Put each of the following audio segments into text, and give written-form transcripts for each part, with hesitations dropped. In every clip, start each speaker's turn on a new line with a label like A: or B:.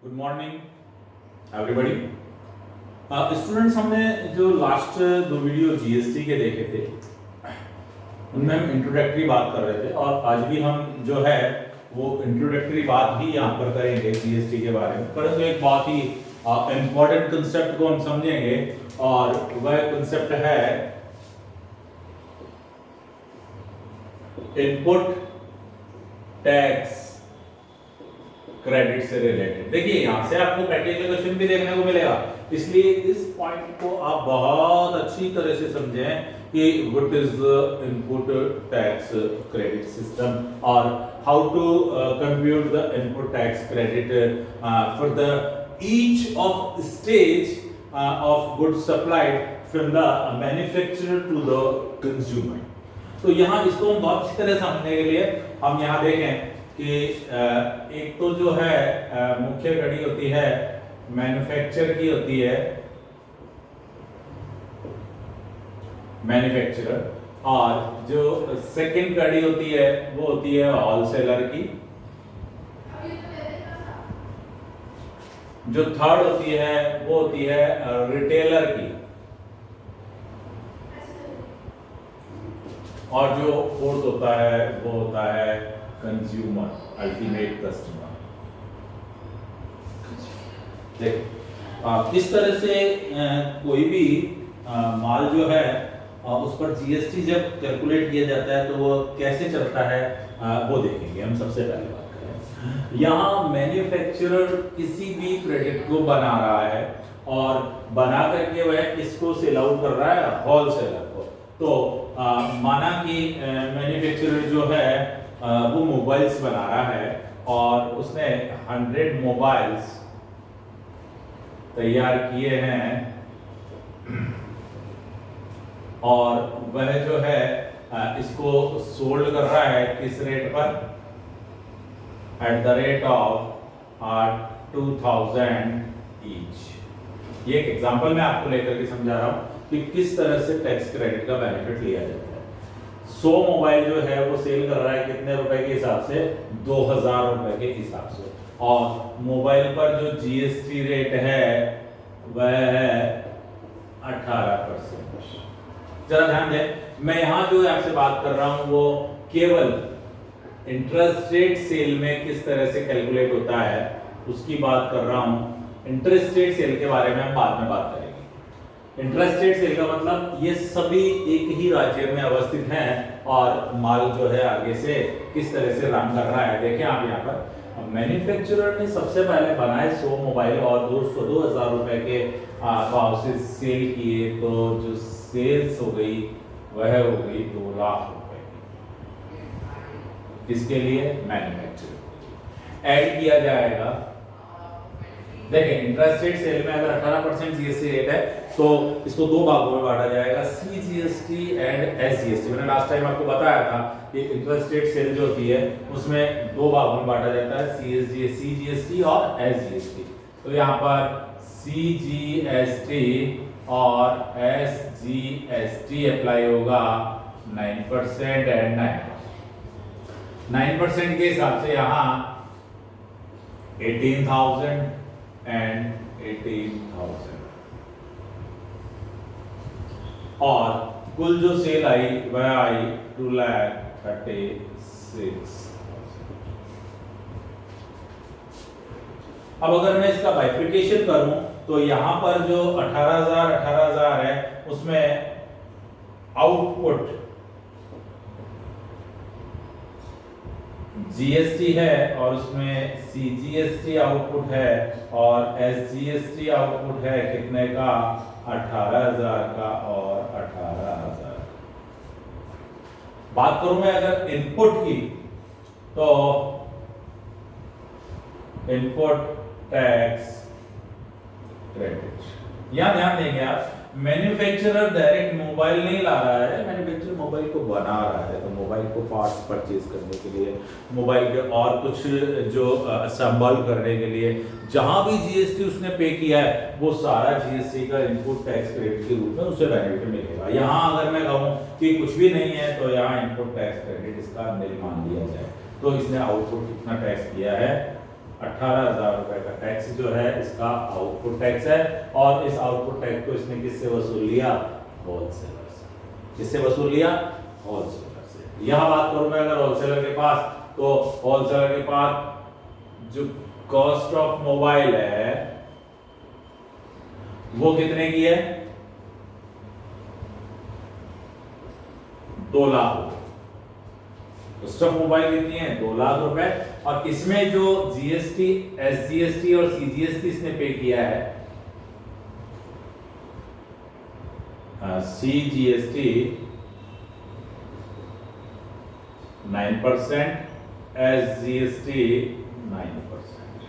A: Good morning everybody. Students, हमने जो last दो वीडियो जीएसटी के देखे थे उनमें हम इंट्रोडक्टरी बात कर रहे थे और आज भी हम जो है वो इंट्रोडक्टरी बात ही यहाँ पर करेंगे जीएसटी के बारे में, परंतु एक बहुत ही इम्पोर्टेंट कंसेप्ट को हम समझेंगे और वह कंसेप्ट है इनपुट टैक्स क्रेडिट से रिलेटेड। देखिए यहाँ से आपको प्रैक्टिकल क्वेश्चन भी देखने को मिलेगा, इसलिए इस पॉइंट को आप बहुत अच्छी तरह से समझें कि what is input tax credit system और how to compute the input tax credit for the each of stage of goods supplied from the manufacturer to the consumer. तो यहाँ इसको हम बहुत अच्छी तरह समझने के लिए हम यहाँ देखें कि एक तो जो है मुख्य कड़ी होती है मैन्युफैक्चर की होती है मैन्युफैक्चरर, और जो सेकंड कड़ी होती है वो होती है होलसेलर की, जो थर्ड होती है वो होती है रिटेलर की, और जो फोर्थ होता है वो होता है कंज्यूमर, अल्टीमेट कस्टमर। किस तरह से कोई भी माल जो है उस पर जीएसटी जब कैलकुलेट किया जाता है तो वो कैसे चलता है वो देखेंगे हम। सबसे पहले बात करें, यहाँ मैन्युफैक्चरर किसी भी प्रोडक्ट को बना रहा है और बना करके वह किसको सेल आउट कर रहा है, होलसेलर को। तो माना कि मैन्युफैक्चरर जो है वो मोबाइल्स बना रहा है और उसने 100 मोबाइल्स तैयार किए हैं और वह जो है इसको सोल्ड कर रहा है किस रेट पर, at the rate of 2000 each. ये एक एग्जांपल मैं आपको लेकर के समझा रहा हूं कि किस तरह से टैक्स क्रेडिट का बेनिफिट लिया जाता है। 100 मोबाइल जो है वो सेल कर रहा है कितने रुपए के हिसाब से, 2000 रुपए के हिसाब से, और मोबाइल पर जो जीएसटी रेट है वह है 18%। जरा ध्यान दें, मैं यहां जो आपसे बात कर रहा हूं वो केवल इंटरेस्ट रेट सेल में किस तरह से कैलकुलेट होता है उसकी बात कर रहा हूं। इंटरेस्ट रेट सेल के बारे में हम बाद में बात करेंगे। इंटरेस्ट रेट सेल का मतलब ये सभी एक ही राज्य में अवस्थित हैं और माल जो है आगे से किस तरह से रन कर रहा है। देखें आप यहाँ पर मैन्युफैक्चरर ने सबसे पहले बनाए 100 मोबाइल और 2000 रुपए के भाव से सेल किए, तो जो सेल्स हो गई वह हो गई 2 लाख रुपए की। किसके लिए, मैन्युफैक्चरर। ऐड किया जाएगा, देखें इंटरेस्ट रेट सेल में अगर 18% जीएसटी रेट है तो इसको दो भागों में बांटा जाएगा, सीजीएसटी एंड एसजीएसटी। मैंने लास्ट टाइम आपको बताया था कि इंटरेस्ट रेट सेल जो होती है उसमें दो भागों में बांटा जाता है, सीजीएसटी और एसजीएसटी। तो यहाँ पर सीजीएसटी और एसजीएसटी अप्लाई होगा 9% एंड 9% के हिसाब से यहाँ 18,000 एंड 18,000, और कुल जो सेल आई वह आई 2,36,000। अब अगर मैं इसका बाइफिकेशन करूं तो यहां पर जो 18,000 है उसमें आउटपुट जीएसटी है और उसमें सीजीएसटी आउटपुट है और एसजीएसटी आउटपुट है कितने का, 18,000 का और 18,000। बात करूं मैं अगर इनपुट की तो इनपुट टैक्स क्रेडिट। यहां ध्यान देंगे आप, मैन्युफैक्चरर डायरेक्ट मोबाइल नहीं ला रहा है, मैन्युफैक्चरर मोबाइल को बना रहा है। तो मोबाइल को पार्ट्स परचेज करने के लिए, मोबाइल के और कुछ जो असेंबल करने के लिए जहां भी जीएसटी उसने पे किया है वो सारा जीएसटी का इनपुट टैक्स क्रेडिट के रूप में उसे बेनिफिट मिलेगा। यहां अगर मैं कहूं कि कुछ भी नहीं है तो यहां इनपुट टैक्स क्रेडिट इसका निल मान लिया जाए। तो इसने आउटपुट कितना टैक्स किया है, 18,000 रुपए का टैक्स जो है इसका आउटपुट टैक्स है, और इस आउटपुट टैक्स को इसने किससे वसूल लिया? होलसेलर से। किससे वसूल लिया? होलसेलर से। यहां बात करूं मैं अगर होलसेलर के पास, तो होलसेलर के पास जो कॉस्ट ऑफ मोबाइल है वो कितने की है? 2 लाख रुपए। कॉस्ट ऑफ मोबाइल कितनी है? 2 लाख रुपए। और इसमें जो जीएसटी, एसजीएसटी और सीजीएसटी इसने पे किया है, सीजीएसटी 9%, एसजीएसटी 9%,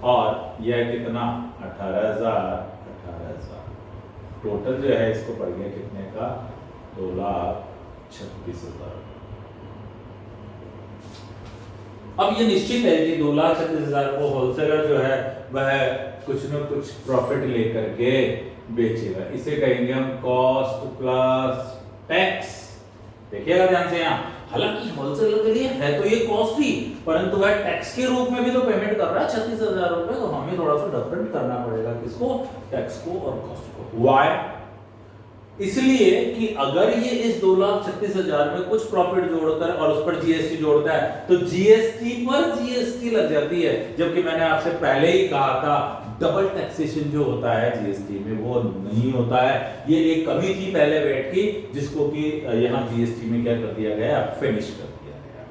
A: और यह कितना? 18,000। टोटल जो है इसको पड़ गया कितने का? 2,36,000। अब ये निश्चित है कि 2,36,000 को होलसेलर जो है वह कुछ न कुछ प्रॉफिट लेकर के बेचेगा। इसे कहेंगे हम कॉस्ट प्लस टैक्स। देखिएगा ध्यान से यहाँ, हालांकि होलसेलर के लिए है तो ये कॉस्ट ही, परंतु वह टैक्स के रूप में भी तो पेमेंट कर रहा है 36,000 रुपए। तो हमें थोड़ा सा डिफरेंट करना पड़ेगा किसको? टैक्स को और कॉस्ट को। वाई? इसलिए कि अगर ये इस 2,36,000 में कुछ प्रॉफिट जोड़कर और उस पर जीएसटी जोड़ता है तो जीएसटी पर जीएसटी लग जाती है, जबकि मैंने आपसे पहले ही कहा था डबल टैक्सेशन जो होता है जीएसटी में वो नहीं होता है। ये एक कमी थी पहले वेट की, जिसको कि यहां जीएसटी में क्या कर दिया गया? फिनिश कर दिया गया।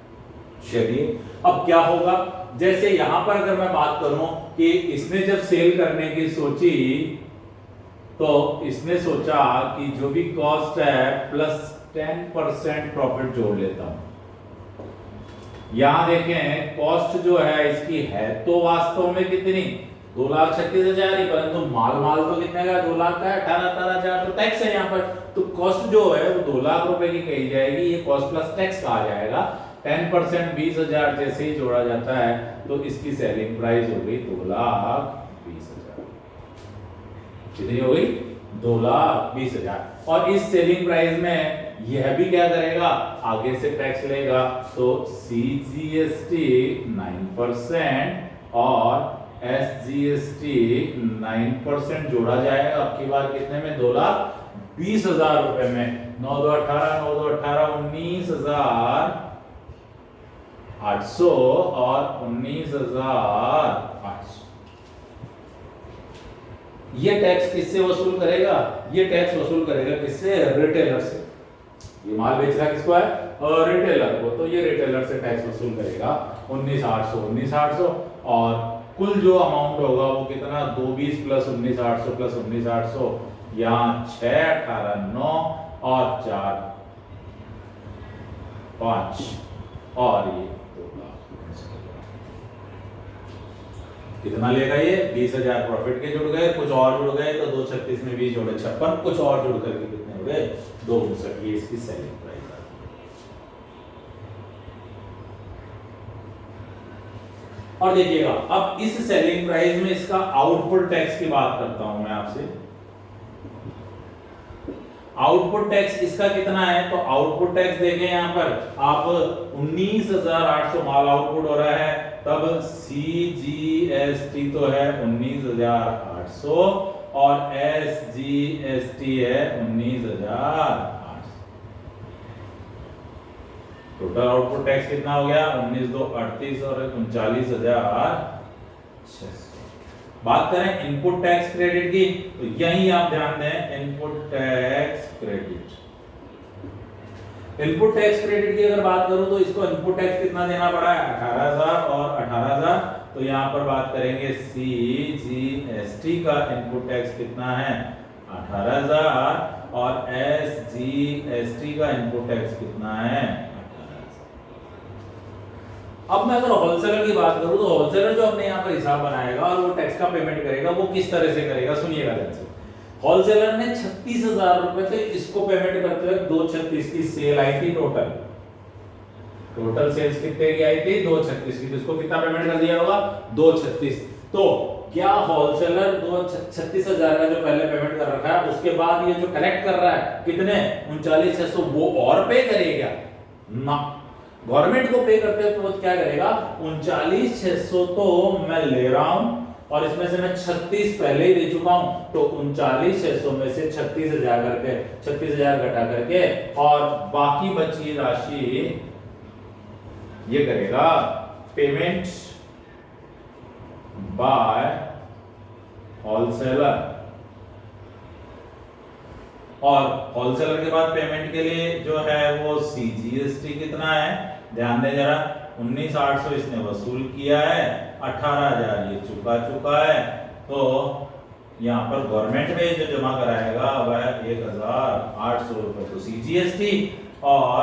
A: चलिए अब क्या होगा? जैसे यहां पर अगर मैं बात करूं कि इसने जब सेल करने की सोची तो इसने सोचा कि जो भी कॉस्ट है प्लस 10% प्रॉफिट जोड़ लेता हूं। यहां देखें कॉस्ट जो है इसकी है तो वास्तव में कितनी? 2,36,000 ही, परंतु माल तो कितने का? 2 लाख का है। 18,000 तो टैक्स है यहाँ पर, तो कॉस्ट जो है वो 2 लाख रुपए की कही जाएगी। ये कॉस्ट प्लस टैक्स कहा जाएगा। 10% 20,000 जैसे ही जोड़ा जाता है तो इसकी सेलिंग प्राइस हो गई 2,20,000। कितनी हो गई? 2,20,000। और इस सेलिंग प्राइस में यह भी क्या करेगा? आगे से टैक्स लेगा। तो सीजीएसटी 9% और एसजीएसटी 9% जोड़ा जाएगा। अब की बार कितने में? 2,20,000 रुपए में। 9 2 18, 9 2 18, 19,800 और 19,800। ये टैक्स किससे वसूल करेगा? ये टैक्स वसूल करेगा किससे? रिटेलर से। ये माल बेच रहा किसको है? रिटेलर को। तो ये रिटेलर से टैक्स वसूल करेगा 19,800 और कुल जो अमाउंट होगा वो कितना? 220 प्लस 19,800 प्लस 19,800, यहाँ 6 18 9 और 4 5 और ये 2 लाख। कितना लेगा ये? 20,000 प्रॉफिट के जुड़ गए, कुछ और जुड़ गए तो 236 में 20 जोड़े 56, कुछ और जुड़ करके कितने हो गए? 259। ये इसकी सेलिंग प्राइस है। और देखिएगा अब इस सेलिंग प्राइस में इसका आउटपुट टैक्स की बात करता हूं मैं आपसे। आउटपुट टैक्स इसका कितना है? तो आउटपुट टैक्स देखें यहां पर आप 19,800 माल आउटपुट हो रहा है, तब सीजीएसटी तो है 19,800 और एसजीएसटी है 19,800। टोटल आउटपुट टैक्स कितना हो गया? 19,238 और 39,600। बात करें इनपुट टैक्स क्रेडिट की, तो यही आप ध्यान दें, input tax credit. Input tax credit की अगर बात करूं तो इसको इनपुट टैक्स कितना देना पड़ा है? 18,000 और 18,000। तो यहां पर बात करेंगे सीजीएसटी का इनपुट टैक्स कितना है? 18,000 और एसजीएसटी का इनपुट टैक्स कितना है? 18,000। अब मैं अगर होलसेलर की बात करूं तो होलसेलर जो अपने यहाँ पर हिसाब बनाएगा और वो टैक्स का पेमेंट करेगा, वो किस तरह से करेगा? सुनिएगा ध्यान से। होलसेलर ने 36,000 रुपए से इसको पेमेंट करते हुए 236 की सेल आई थी। टोटल सेल्स कितने की आई थी? 236 की। इसको कितना पेमेंट कर दिया होगा? 236। तो क्या होलसेलर 36,000 का जो पहले पेमेंट कर रखा है उसके बाद ये जो कलेक्ट कर रहा है कितने? 39,600 वो और पे करेगा ना। गवर्नमेंट को पे करते वक्त क्या करेगा, 39,600 तो मैं ले रहा हूं और इसमें से मैं 36 पहले ही दे चुका हूं, तो 39,600 में से 36,000 करके 36,000 घटा करके और बाकी बची राशि ये करेगा पेमेंट बाय होलसेलर। और होलसेलर के बाद पेमेंट के लिए जो है वो सीजीएसटी कितना है, ध्यान दें जरा, 19,800 इसने वसूल किया है, 18,000 ये चुका है, तो यहाँ पर गवर्नमेंट में जो जमा कराएगा वह 1,800 रुपए तो सीजीएसटी और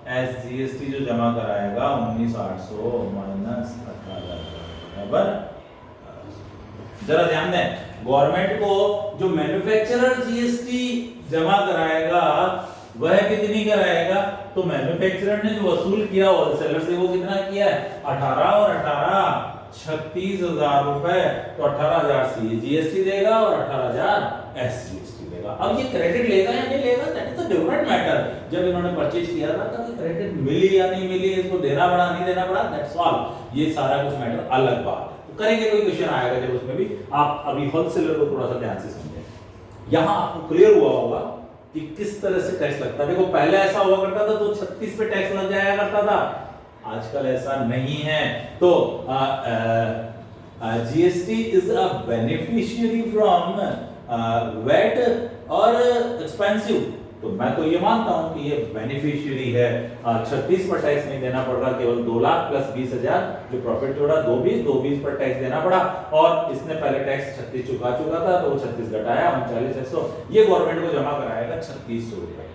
A: एसजीएसटी जो जमा कराएगा 19,800 माइनस 18,000 बराबर। जरा ध्यान दें, गवर्नमेंट को जो मैन्युफैक्चरर जीएसटी जमा कराएगा वह कितनी कराएगा, तो मैन्युफैक्चरर ने जो वसूल किया होलसेलर से वो कितना किया है, 18 और 18 36,000 रुपए, तो 18,000 सीजीएसटी देगा और 18,000 एसजीएसटी देगा। अब ये क्रेडिट लेगा या नहीं लेगा, that is a different matter. जब इन्होंने परचेज किया था तब क्रेडिट मिली या नहीं मिली, इसको देना पड़ा नहीं देना पड़ा, दैट्स ऑल, ये सारा कुछ मैटर अलग बात है। करेंगे, कोई क्वेश्चन आएगा जब उसमें भी आप अभी होलसेलर को थोड़ा सा ध्यान से समझें। यहां आपको क्लियर हुआ होगा कि किस तरह से टैक्स लगता है। देखो पहले ऐसा हुआ करता था तो 36 पे टैक्स लग जाया करता था, आजकल ऐसा नहीं है। तो GST is a beneficiary from VAT और एक्सपेंसिव, तो मैं तो ये मानता हूं कि ये बेनिफिशियरी है। 36 पर टैक्स नहीं देना पड़ रहा, केवल 2 लाख प्लस 20,000 जो प्रॉफिट जोड़ा 220 पर टैक्स देना पड़ा, और इसने पहले टैक्स 36 चुका था तो 36 घटाया 39,600, ये गवर्नमेंट को जमा कराएगा 3600 रुपए,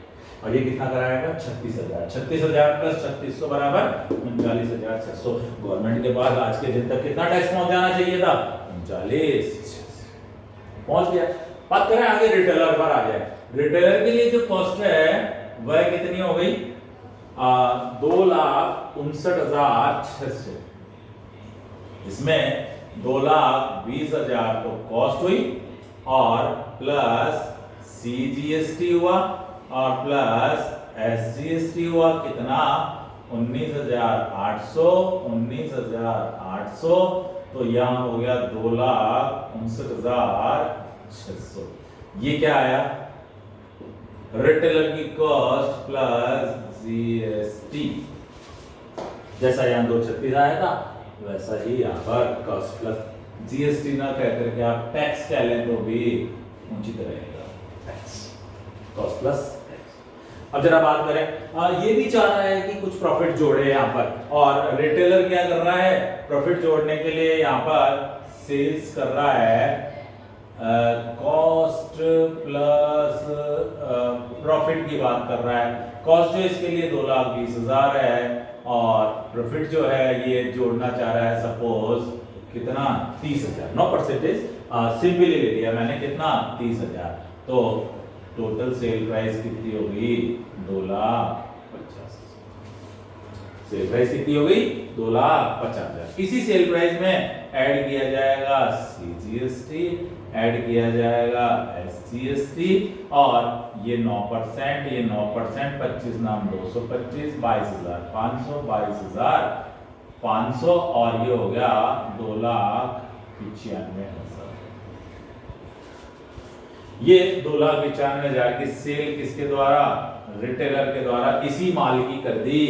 A: और ये कितना कराएगा 36,000, 36,000 प्लस 3600 बराबर 39,600। गवर्नमेंट के पास आज के दिन तक कितना टैक्स पहुंच जाना चाहिए था, 39,600 पहुंच गया। बात करें आगे रिटेलर पर आ जाए। रिटेलर के लिए जो कॉस्ट है वह कितनी हो गई, 2,59,600, इसमें 2,20,000 तो कॉस्ट हुई और प्लस सीजीएसटी हुआ और प्लस एसजीएसटी हुआ, कितना 19,800, तो यहां हो गया 2,59,600। ये क्या आया, रिटेलर की कॉस्ट प्लस जीएसटी, जैसा यहां 236 आया था वैसा ही यहां पर कॉस्ट प्लस जीएसटी ना कह करके आप टैक्स कह लें तो भी उचित रहेगा, टैक्स कॉस्ट प्लस। अब जरा बात करें, ये भी चाह रहा है कि कुछ प्रॉफिट जोड़े यहाँ पर, और रिटेलर क्या कर रहा है, प्रॉफिट जोड़ने के लिए यहाँ पर सेल्स कर रहा है कॉस्ट प्लस प्रॉफिट की बात कर रहा है। कॉस्ट जो इसके लिए 2,20,000 है और प्रॉफिट जो है ये जोड़ना चाह रहा है सपोज कितना 30,000, 9%, सिंपली ले लिया मैंने, कितना 30,000, तो टोटल सेल प्राइस कितनी हो गई 2,50,000, सेल प्राइस कितनी हो गई 2,50,000। इसी सेल प्राइस में ऐड किया जाएगा सीजीएसटी, ऐड किया जाएगा एसजीएसटी, और ये 9%, ये 9%, 25 नाम 225, 22,500, 22,500, और ये हो गया 2,95,000। ये 2,95,000 की सेल किसके द्वारा, रिटेलर के द्वारा इसी माल की कर दी।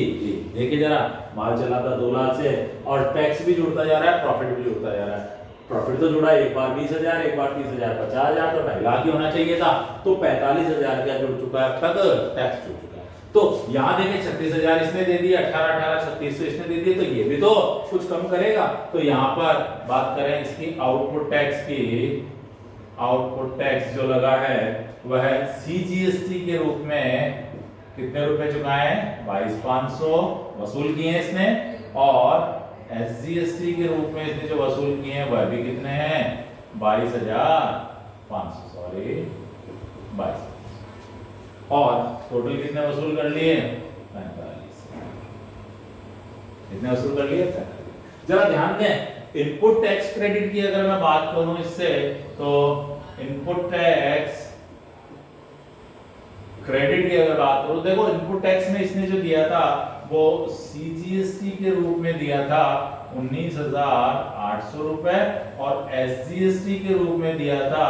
A: देखिए जरा, माल चला था 2 लाख से और टैक्स भी जुड़ता जा रहा है, प्रॉफिट भी जुड़ता जा रहा है। प्रॉफिट तो जुड़ा एक बार 20,000, एक बार 30,000, 50,000, तो 2.5 लाख ही होना चाहिए था, तो 45,000 क्या जुड़ चुका है अब तक, टैक्स जुड़ चुका है। तो यहाँ देखें 36,000 इसने दे दिया, 18,18 3600 इसने दे दिए, तो ये भी तो कुछ कम करेगा। तो यहाँ पर बात करें इसकी आउटपुट टैक्स की, आउटपुट टैक्स जो लगा है वह सीजीएसटी के रूप में कितने रुपए चुकाए हैं, 22,500 वसूल किए हैं इसने, और एसजीएसटी के रूप में इसने जो वसूल किए हैं वह भी कितने हैं 22,500, सॉरी 22, और टोटल कितने वसूल कर लिए 45, कितने वसूल कर लिए 45। जरा ध्यान दें, इनपुट टैक्स क्रेडिट की अगर मैं बात करूं इससे, तो इनपुट टैक्स क्रेडिट की अगर बात करूं, देखो इनपुट टैक्स में इसने जो दिया था वो CGST के रूप में दिया था 19,800 रुपए और SGST के रूप में दिया था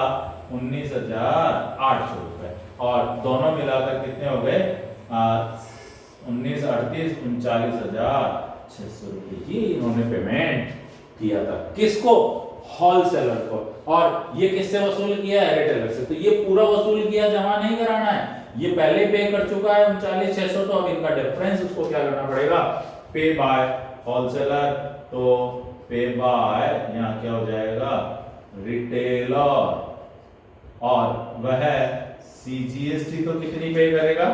A: 19,800 रुपए और दोनों मिलाकर कितने हो गए 1938 39,600 रुपए ये इन्होंने पेमेंट किया था। किसको? होलसेलर को। और ये किससे वसूल किया है? रिटेलर से। तो ये पूरा वसूल किया, जमा नहीं कराना है, ये पहले पे कर चुका है 39,600, तो अब इनका डिफरेंस उसको क्या करना पड़ेगा? पे बाय होलसेलर। तो पे बाय यहाँ क्या हो जाएगा? रिटेलर। और वह CGST तो कितनी पे करेगा?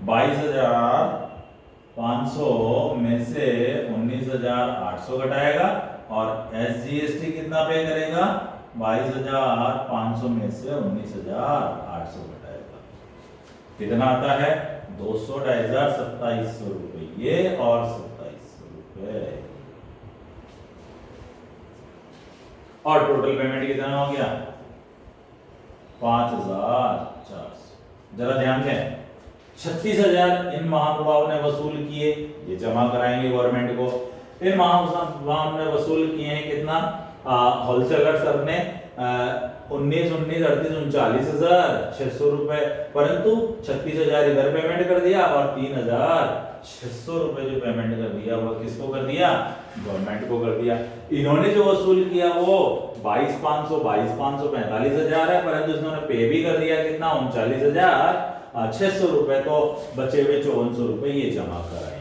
A: 22,500 में से 19,800 घटाएगा और SGST कितना पे करेगा? 22,500 में से 19,800 घटाएगा। कितना आता है? 200,2700 रुपये और 2700 रुपये। और टोटल पेमेंट कितना हो गया? 5,400। जरा ध्यान दें, 36,000 इन महानुभाव ने वसूल किए, ये जमा कराएंगे गवर्नमेंट को। इन महानुभाव ने वसूल किए हैं कितना? होलसेलर सब ने 39,600 रुपए, परंतु 36,000 इधर पेमेंट कर दिया और 3,600 रुपए जो पेमेंट कर दिया वो किसको कर दिया? गवर्नमेंट को कर दिया। इन्होंने जो वसूल किया वो 22,500 45,000 है, परंतु इन्होंने पे भी कर दिया कितना? 39,600 रुपए। तो बचे हुए 5400 रुपए ये जमा कराएंगे।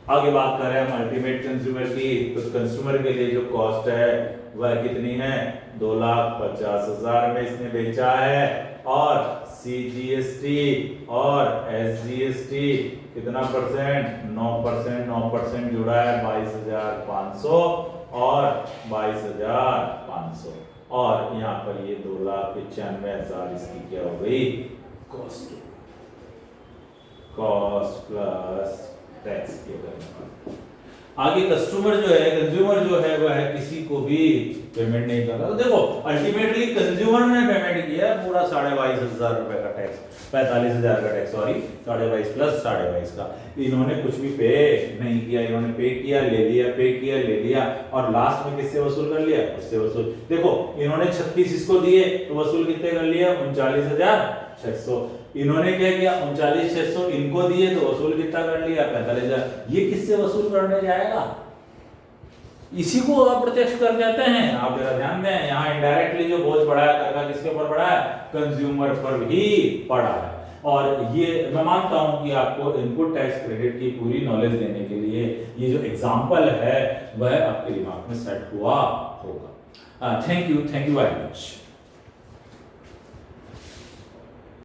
A: आगे बात करें हम अल्टीमेट कंज्यूमर की, तो कंज्यूमर के लिए जो कॉस्ट है वह कितनी है? 2,50,000 में इसने बेचा है और CGST और SGST कितना परसेंट? 9%। 9% जुड़ा है 22,500 और 22,500 और यहाँ पर ये 2,95,000 इसकी क्या हो गई? कॉस्ट प्लस टैक्स किया करना। आगे कस्टमर जो है, कंज्यूमर जो है वह किसी को भी पेमेंट नहीं कर रहा। तो देखो अल्टीमेटली कंज्यूमर ने पेमेंट किया पूरा 22,500 रुपए का टैक्स, 45,000 का टैक्स, सॉरी 22,500 प्लस 22,500 का। इन्होंने कुछ भी पे नहीं किया, इन्होंने पे किया, ले लिया, पे किया, ले लिया और लास्ट में किससे वसूल कर लिया? उससे वसूल। देखो इन्होंने 36 इसको दिए तो वसूल कितने कर लिया? 39,600। इन्होंने क्या किया? 39,600 इनको दिए तो वसूल कितना कर लिया? 45,000। ये किससे वसूल करने जाएगा? इसी को अप्रत्यक्ष कर कहते हैं। आप जरा ध्यान दें, यहाँ इनडायरेक्टली जो बोझ बढ़ा है कर किसके ऊपर पड़ा है? कंज्यूमर पर भी पड़ा है। और ये मैं मानता हूं कि आपको इनपुट टैक्स क्रेडिट की पूरी नॉलेज देने के लिए ये जो एग्जांपल है वह आपके दिमाग में सेट हुआ होगा। Thank you very much.